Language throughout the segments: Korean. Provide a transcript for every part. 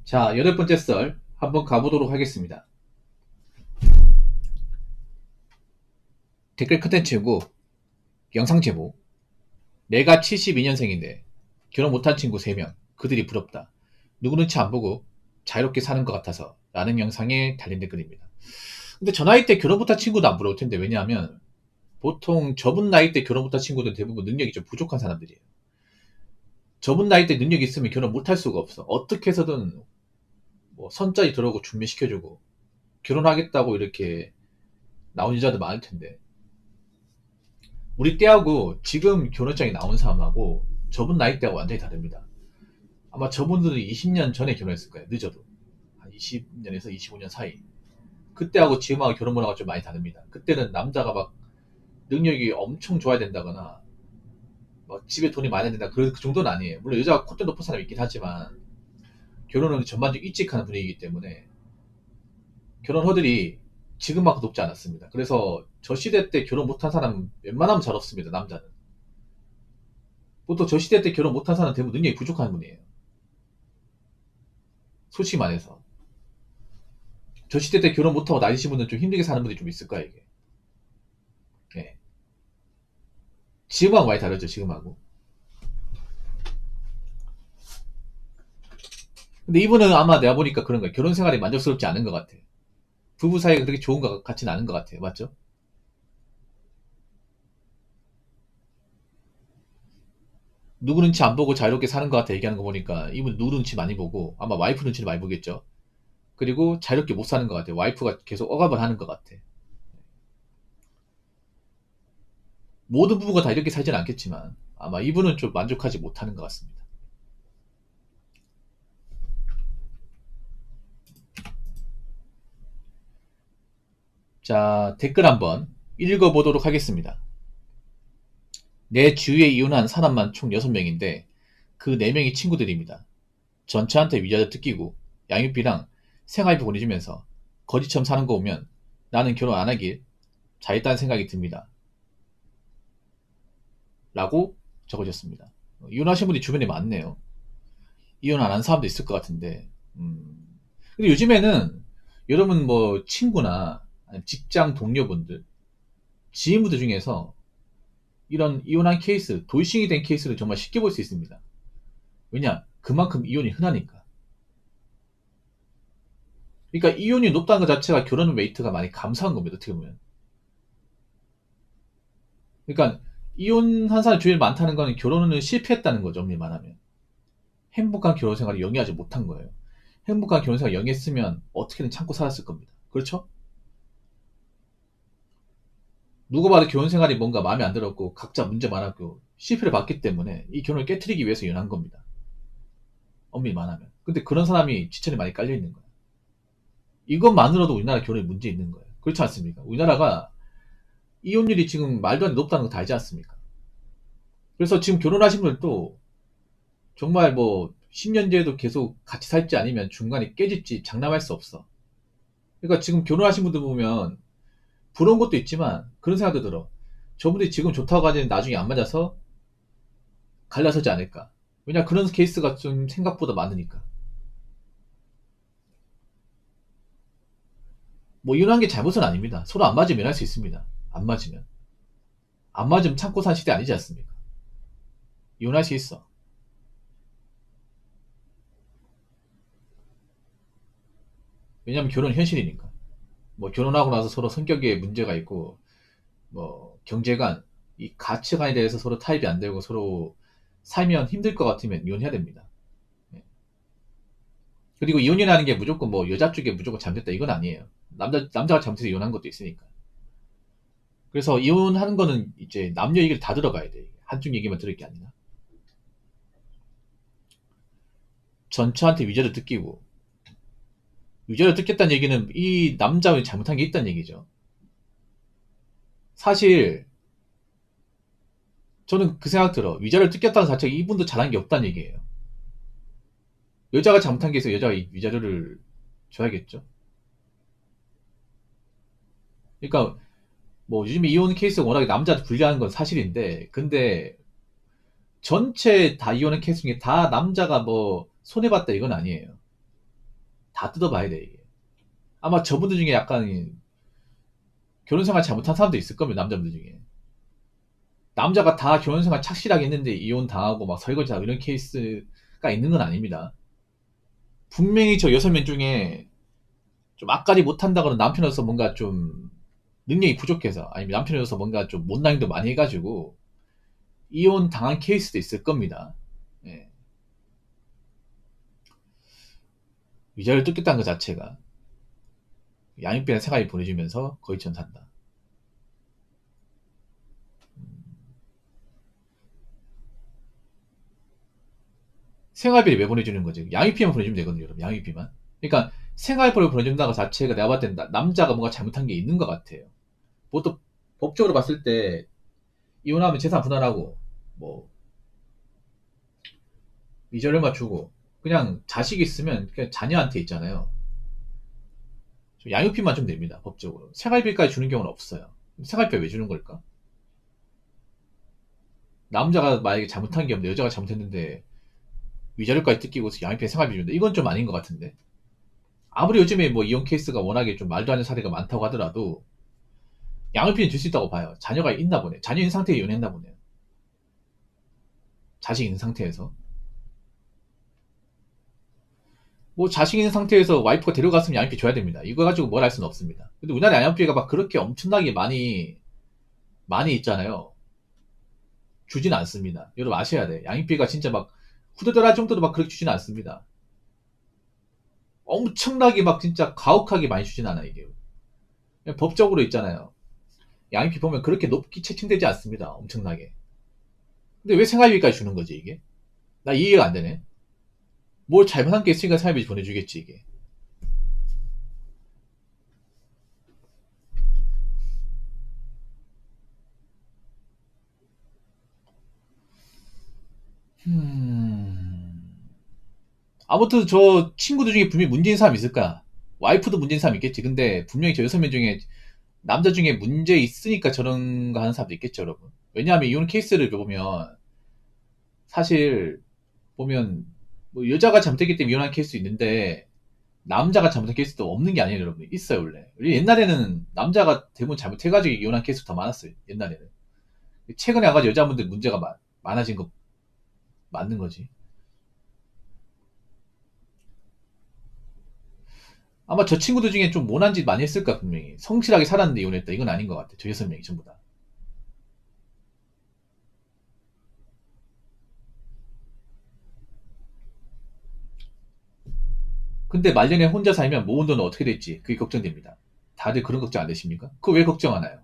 자, 8번째 썰 한번 가보도록 하겠습니다. 댓글 컨텐츠고 영상 제목, 내가 72년생인데 결혼 못한 친구 3명, 그들이 부럽다. 누구 눈치 안 보고 자유롭게 사는 것 같아서 라는 영상에 달린 댓글입니다. 근데 저 나이 때 결혼 못한 친구도 안 부러울 텐데, 왜냐하면 보통 저분 나이 때 결혼 못한 친구들은 대부분 능력이 좀 부족한 사람들이에요. 저분 나이 때 능력이 있으면 결혼 못할 수가 없어. 어떻게 해서든 뭐 선짜리 들어오고 준비시켜주고 결혼하겠다고 이렇게 나온 여자도 많을 텐데, 우리 때하고 지금 결혼장에 나온 사람하고 저분 나이대가 완전히 다릅니다. 아마 저분들은 20년 전에 결혼했을 거예요. 늦어도. 한 20년에서 25년 사이. 그때하고 지금하고 결혼 문화가 좀 많이 다릅니다. 그때는 남자가 막 능력이 엄청 좋아야 된다거나 막 집에 돈이 많아야 된다, 그 정도는 아니에요. 물론 여자가 콧대 높은 사람이 있긴 하지만 결혼은 전반적으로 일찍 하는 분위기이기 때문에 결혼 허들이 지금만큼 높지 않았습니다. 그래서 저 시대 때 결혼 못한 사람 웬만하면 잘 없습니다. 남자는. 보통 저 시대 때 결혼 못한 사람은 대부분 능력이 부족한 분이에요. 솔직히 말해서. 저 시대 때 결혼 못하고 나이 드신 분들은 좀 힘들게 사는 분들이 좀 있을 거야, 이게. 예. 지금하고 많이 다르죠, 지금하고. 근데 이분은 아마 내가 보니까 그런 거예요. 결혼 생활이 만족스럽지 않은 것 같아. 부부 사이가 그렇게 좋은 것 같지는 않은 것 같아요. 맞죠? 누구 눈치 안 보고 자유롭게 사는 것 같아 얘기하는 거 보니까 이분 누구 눈치 많이 보고 아마 와이프 눈치를 많이 보겠죠. 그리고 자유롭게 못 사는 것 같아. 와이프가 계속 억압을 하는 것 같아. 모든 부부가 다 이렇게 살지는 않겠지만 아마 이분은 좀 만족하지 못하는 것 같습니다. 자, 댓글 한번 읽어보도록 하겠습니다. 내 주위에 이혼한 사람만 총 6명인데 그 4명이 친구들입니다. 전체한테 위자료 뜯기고 양육비랑 생활비 보내주면서 거지처럼 사는 거 보면 나는 결혼 안 하길 잘했다는 생각이 듭니다. 라고 적어줬습니다. 이혼하신 분이 주변에 많네요. 이혼 안 한 사람도 있을 것 같은데. 근데 요즘에는 여러분 뭐 친구나 직장 동료분들, 지인분들 중에서 이런 이혼한 케이스, 돌싱이 된 케이스를 정말 쉽게 볼 수 있습니다. 왜냐? 그만큼 이혼이 흔하니까. 그러니까 이혼이 높다는 것 자체가 결혼 웨이트가 많이 감소한 겁니다. 어떻게 보면. 그러니까 이혼한 사람이 주위에 많다는 거는 결혼을 실패했다는 거죠. 엄밀히 말하면. 행복한 결혼 생활을 영위하지 못한 거예요. 행복한 결혼 생활을 영위했으면 어떻게든 참고 살았을 겁니다. 그렇죠? 누가 봐도 결혼 생활이 뭔가 마음에 안 들었고 각자 문제 많았고 실패를 봤기 때문에 이 결혼을 깨트리기 위해서 이혼한 겁니다. 엄밀히 말하면. 근데 그런 사람이 지천에 많이 깔려 있는 거예요. 이것만으로도 우리나라 결혼에 문제 있는 거예요. 그렇지 않습니까? 우리나라가 이혼율이 지금 말도 안 돼 높다는 거 다 알지 않습니까? 그래서 지금 결혼하신 분들도 정말 뭐 10년 뒤에도 계속 같이 살지 아니면 중간에 깨질지 장담할 수 없어. 그러니까 지금 결혼하신 분들 보면 부러운 것도 있지만 그런 생각도 들어. 저분들이 지금 좋다고 하지는 나중에 안 맞아서 갈라서지 않을까. 왜냐, 그런 케이스가 좀 생각보다 많으니까. 뭐 이혼한 게 잘못은 아닙니다. 서로 안 맞으면 할 수 있습니다. 안 맞으면. 안 맞으면 참고 산 시대 아니지 않습니까? 이혼할 수 있어. 왜냐면 결혼 현실이니까. 뭐 결혼하고 나서 서로 성격에 문제가 있고 뭐 경제관, 이 가치관에 대해서 서로 타협이 안 되고 서로 살면 힘들 것 같으면 이혼해야 됩니다. 예. 그리고 이혼이라는 게 무조건 뭐 여자 쪽에 무조건 잘못됐다 이건 아니에요. 남자가 잘못해서 이혼한 것도 있으니까. 그래서 이혼하는 거는 이제 남녀 얘기를 다 들어가야 돼. 한쪽 얘기만 들을 게 아니라. 전처한테 위자료 뜯기고, 위자료 뜯겼다는 얘기는 이 남자가 잘못한 게 있다는 얘기죠. 사실 저는 그 생각 들어. 위자료를 뜯겼다는 자체가 이분도 잘한 게 없다는 얘기예요. 여자가 잘못한 게 있어 여자가 이 위자료를 줘야겠죠. 그러니까 뭐 요즘에 이혼 케이스가 워낙에 남자한테 불리한 건 사실인데, 근데 전체 다 이혼한 케이스 중에 다 남자가 뭐 손해봤다 이건 아니에요. 다 뜯어봐야 돼, 이게. 아마 저분들 중에 약간 결혼생활 잘못한 사람도 있을 겁니다, 남자분들 중에. 남자가 다 결혼생활 착실하게 했는데 이혼 당하고 막 설거지하고 이런 케이스가 있는 건 아닙니다. 분명히 저 6명 중에 좀 앞가리 못한다거나 남편으로서 뭔가 좀 능력이 부족해서 아니면 남편으로서 뭔가 좀 못난이도 많이 해가지고 이혼 당한 케이스도 있을 겁니다. 예. 위자료를 뜯겠다는 것 자체가 양육비나 생활비 보내주면서 거위처럼 산다. 생활비를 왜 보내주는 거지? 양육비만 보내주면 되거든요, 여러분. 양육비만. 그러니까 생활비를 보내준다는 것 자체가 내가 봤을 때 남자가 뭔가 잘못한 게 있는 것 같아요. 보통 법적으로 봤을 때 이혼하면 재산 분할하고 뭐 위자료만 주고 그냥 자식이 있으면 그냥 자녀한테 있잖아요. 양육비만 좀 냅니다, 법적으로. 생활비까지 주는 경우는 없어요. 생활비 왜 주는 걸까? 남자가 만약에 잘못한 게 없는데 여자가 잘못했는데 위자료까지 뜯기고 양육비 생활비 준다. 이건 좀 아닌 것 같은데. 아무리 요즘에 뭐 이혼 케이스가 워낙에 좀 말도 안 되는 사례가 많다고 하더라도 양육비는 줄 수 있다고 봐요. 자녀가 있나 보네. 자녀 있는 상태에 이혼했나 보네요. 자식 있는 상태에서. 뭐 자식 있는 상태에서 와이프가 데려갔으면 양육비 줘야 됩니다. 이거 가지고 뭘 할 수는 없습니다. 근데 우리나라 양육비가 막 그렇게 엄청나게 많이 있잖아요. 주진 않습니다. 여러분 아셔야 돼. 양육비가 진짜 막 후덜덜할 정도로 막 그렇게 주진 않습니다. 엄청나게 막 진짜 가혹하게 많이 주진 않아, 이게. 법적으로 있잖아요. 양육비 보면 그렇게 높게 책정되지 않습니다. 엄청나게. 근데 왜 생활비까지 주는 거지, 이게? 나 이해가 안 되네. 뭘 잘못한 게 있으니까 생활비 보내주겠지, 이게. 아무튼 저 친구들 중에 분명히 문제인 사람 있을 거야. 와이프도 문제인 사람 있겠지. 근데 분명히 저 6명 중에 남자 중에 문제 있으니까 저런 거 하는 사람도 있겠죠, 여러분. 왜냐하면 이혼 케이스를 보면 사실 보면 뭐 여자가 잘못했기 때문에 이혼한 케이스 있는데 남자가 잘못한 케이스도 없는 게 아니에요, 여러분. 있어요, 원래. 우리 옛날에는 남자가 대부분 잘못해가지고 이혼한 케이스 더 많았어요, 옛날에는. 최근에 와가지고 여자분들 문제가 많아진 거 맞는 거지. 아마 저 친구들 중에 좀 모난 짓 많이 했을까, 분명히. 성실하게 살았는데 이혼했다. 이건 아닌 것 같아. 저 6명이 전부 다. 근데 말년에 혼자 살면 모은 돈은 어떻게 될지 그게 걱정됩니다. 다들 그런 걱정 안 되십니까? 그거 왜 걱정하나요?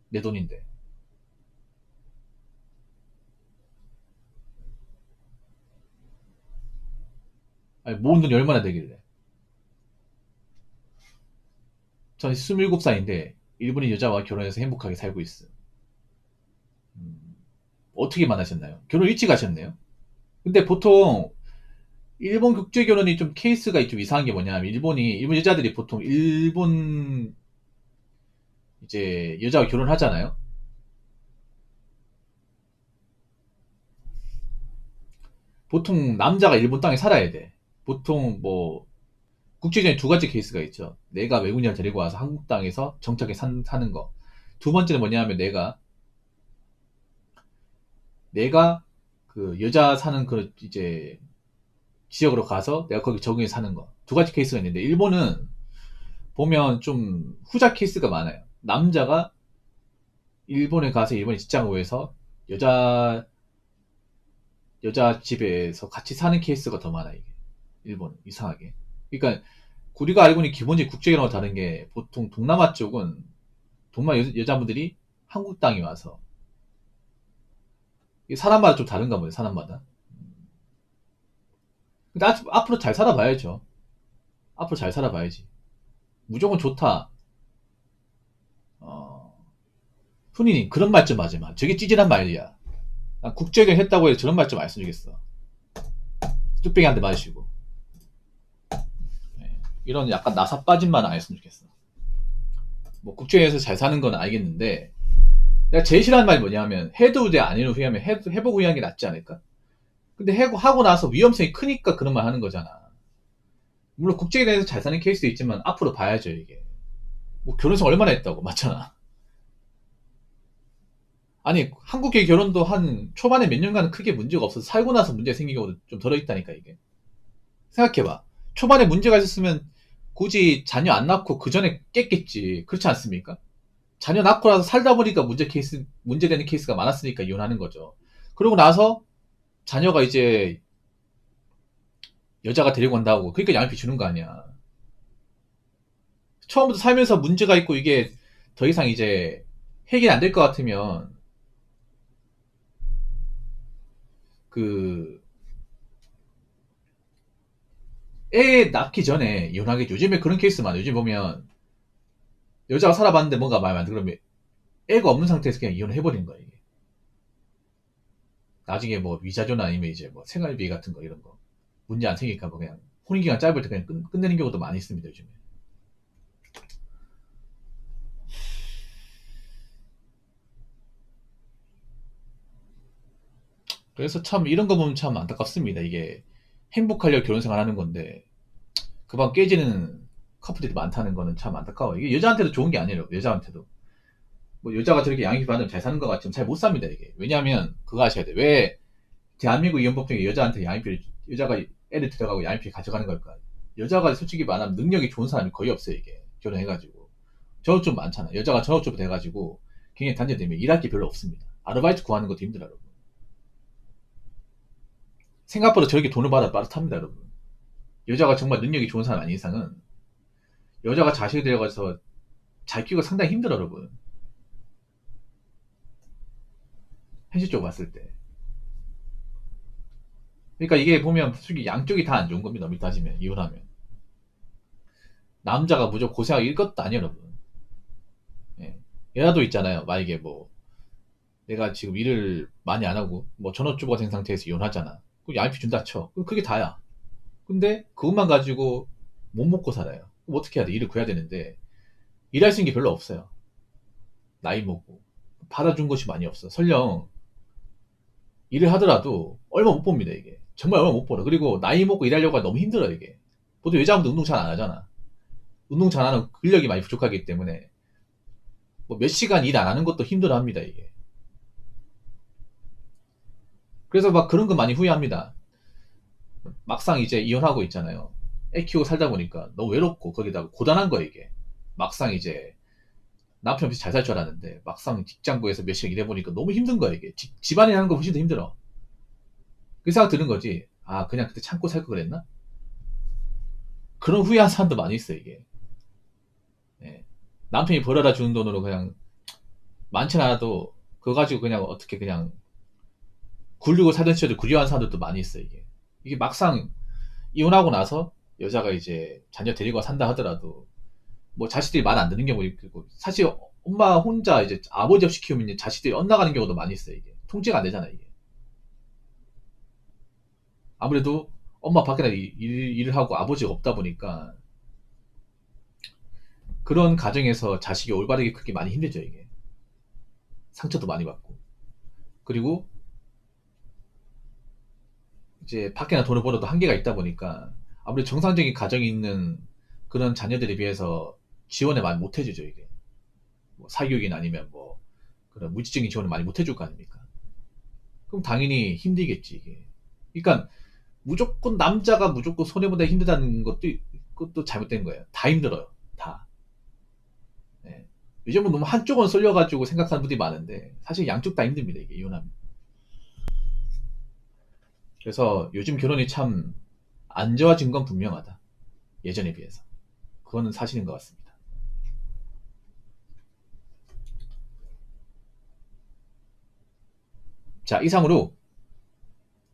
내 돈인데. 아니, 모은 돈이 얼마나 되길래. 전 27살인데 일본인 여자와 결혼해서 행복하게 살고 있어. 음, 어떻게 만나셨나요? 결혼 일찍 하셨네요. 근데 보통 일본 국제 결혼이 좀 케이스가 좀 이상한 게 뭐냐면 일본 여자들이 보통 일본 이제 여자와 결혼하잖아요. 보통 남자가 일본 땅에 살아야 돼. 보통 뭐 국제전에 두 가지 케이스가 있죠. 내가 외국인을 데리고 와서 한국 땅에서 정착해 사는 거. 두 번째는 뭐냐면 내가 그 여자 사는 그 이제 지역으로 가서 내가 거기 적응해 사는 거. 두 가지 케이스가 있는데 일본은 보면 좀 후자 케이스가 많아요. 남자가 일본에 가서 일본에 직장을 구해서 여자 여자 집에서 같이 사는 케이스가 더 많아, 이게. 일본 이상하게. 그러니까 우리가 알고 있는 기본적인 국제결혼과 다른 게 보통 동남아 쪽은 동남아 여자분들이 한국 땅에 와서 이게 사람마다 좀 다른가 보네, 사람마다. 근데 앞으로 잘 살아봐야죠. 앞으로 잘 살아봐야지. 무조건 좋다. 어, 훈이님 그런 말 좀 하지 마. 저게 찌질한 말이야. 난 국제결혼 했다고 해서 저런 말 좀 안 했으면 좋겠어. 뚝배기한테 맞으시고. 네. 이런 약간 나사 빠진 말 안 했으면 좋겠어. 뭐 국제에서 잘 사는 건 알겠는데 내가 제일 싫어하는 말이 뭐냐면 해도 돼 아니면 후회하면 해보고 후회하는 게 낫지 않을까? 근데 하고 나서 위험성이 크니까 그런 말 하는 거잖아. 물론 국제에 대해서 잘 사는 케이스도 있지만 앞으로 봐야죠 이게. 뭐 결혼생 얼마나 했다고 맞잖아. 아니 한국의 결혼도 한 초반에 몇 년간 크게 문제가 없어서 살고 나서 문제 생긴 경우도 좀 덜어 있다니까 이게. 생각해봐. 초반에 문제가 있었으면 굳이 자녀 안 낳고 그 전에 깼겠지. 그렇지 않습니까? 자녀 낳고 나서 살다 보니까 문제되는 케이스가 많았으니까 이혼하는 거죠. 그러고 나서 자녀가 이제 여자가 데리고 간다고. 그러니까 양육비 주는 거 아니야. 처음부터 살면서 문제가 있고 이게 더 이상 이제 해결이 안 될 것 같으면 그 애 낳기 전에 이혼하겠죠. 요즘에 그런 케이스 많아요. 요즘 보면 여자가 살아봤는데 뭔가 마음에 안 들어. 그러면 애가 없는 상태에서 그냥 이혼해버리는 거야, 이게. 나중에 뭐 위자료나 아니면 이제 뭐 생활비 같은 거 이런 거. 문제 안 생기니까 뭐 그냥 혼인기간 짧을 때 그냥 끝내는 경우도 많이 있습니다, 요즘에. 그래서 참 이런 거 보면 참 안타깝습니다. 이게 행복하려고 결혼 생활 하는 건데 그방 깨지는 커플들이 많다는 거는 참 안타까워요. 이게 여자한테도 좋은 게 아니에요. 여자한테도. 뭐 여자가 저렇게 양육비 받으면 잘 사는 것 같지만 잘 못 삽니다, 이게. 왜냐하면 그거 아셔야 돼. 왜 대한민국 이혼법 중에 여자한테 양육비를, 여자가 애를 들어가고 양육비 가져가는 걸까? 여자가 솔직히 말하면 능력이 좋은 사람이 거의 없어요, 이게. 결혼해가지고. 전업 좀 많잖아. 여자가 전업주부 돼가지고 굉장히 단절되면 일할 게 별로 없습니다. 아르바이트 구하는 것도 힘들어, 여러분. 생각보다 저렇게 돈을 받아 빠듯합니다, 여러분. 여자가 정말 능력이 좋은 사람 아닌 이상은 여자가 자식을 데려가서 잘 키우기가 상당히 힘들어, 여러분. 현실적으로 봤을 때. 그러니까 이게 보면 솔직히 양쪽이 다 안 좋은 겁니다, 엄밀히 따지면. 이혼하면. 남자가 무조건 고생하기 일 것도 아니에요, 여러분. 예. 여자도 있잖아요. 만약에 뭐 내가 지금 일을 많이 안 하고 뭐 전업주부가 된 상태에서 이혼하잖아. 그럼 양육비 준다 쳐. 그럼 그게 다야. 근데 그것만 가지고 못 먹고 살아요. 그럼 어떻게 해야 돼? 일을 구해야 되는데 일할 수 있는 게 별로 없어요. 나이 먹고 받아준 것이 많이 없어. 설령 일을 하더라도 얼마 못 봅니다, 이게. 정말 얼마 못 벌어. 그리고 나이 먹고 일하려고 하면 너무 힘들어, 이게. 보통 여자분들 운동 잘 안 하잖아. 운동 잘 안 하면 근력이 많이 부족하기 때문에 뭐 몇 시간 일 안 하는 것도 힘들어 합니다, 이게. 그래서 막 그런 거 많이 후회합니다. 막상 이제 이혼하고 있잖아요. 애 키우고 살다 보니까 너무 외롭고 거기다가 고단한 거야, 이게. 막상 이제 남편 없이 잘 살 줄 알았는데 막상 직장 구해서 몇 시간 일해보니까 너무 힘든 거야, 이게. 집안일 하는 거 훨씬 더 힘들어. 그 생각 드는 거지. 아, 그냥 그때 참고 살 걸 그랬나? 그런 후회한 사람도 많이 있어, 이게. 예. 남편이 벌어다 주는 돈으로 그냥 많진 않아도 그거 가지고 그냥 어떻게 그냥 굴리고 살던 시절도 굴려한 사람들도 많이 있어, 이게. 이게 막상 이혼하고 나서 여자가 이제 자녀 데리고 산다 하더라도 뭐 자식들이 말 안 듣는 경우도 있고, 사실 엄마 혼자 이제 아버지 없이 키우면 이제 자식들이 엇나가는 경우도 많이 있어요, 이게. 통제가 안 되잖아, 이게. 아무래도 엄마 밖에 나 일을 하고 아버지가 없다 보니까 그런 가정에서 자식이 올바르게 크기 많이 힘들죠, 이게. 상처도 많이 받고. 그리고 이제 밖에나 돈을 벌어도 한계가 있다 보니까 아무래도 정상적인 가정이 있는 그런 자녀들에 비해서 지원을 많이 못 해주죠, 이게. 뭐 사교육이나 아니면 뭐 그런 물질적인 지원을 많이 못 해줄 거 아닙니까? 그럼 당연히 힘들겠지, 이게. 그러니까 무조건 남자가 무조건 손해보다 힘들다는 그것도 잘못된 거예요. 다 힘들어요. 다. 예. 요즘은 너무 한쪽은 쏠려가지고 생각하는 분들이 많은데 사실 양쪽 다 힘듭니다, 이게 이혼하면. 그래서 요즘 결혼이 참 안 좋아진 건 분명하다. 예전에 비해서. 그거는 사실인 것 같습니다. 자, 이상으로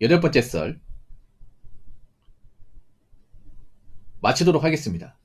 8번째 썰 마치도록 하겠습니다.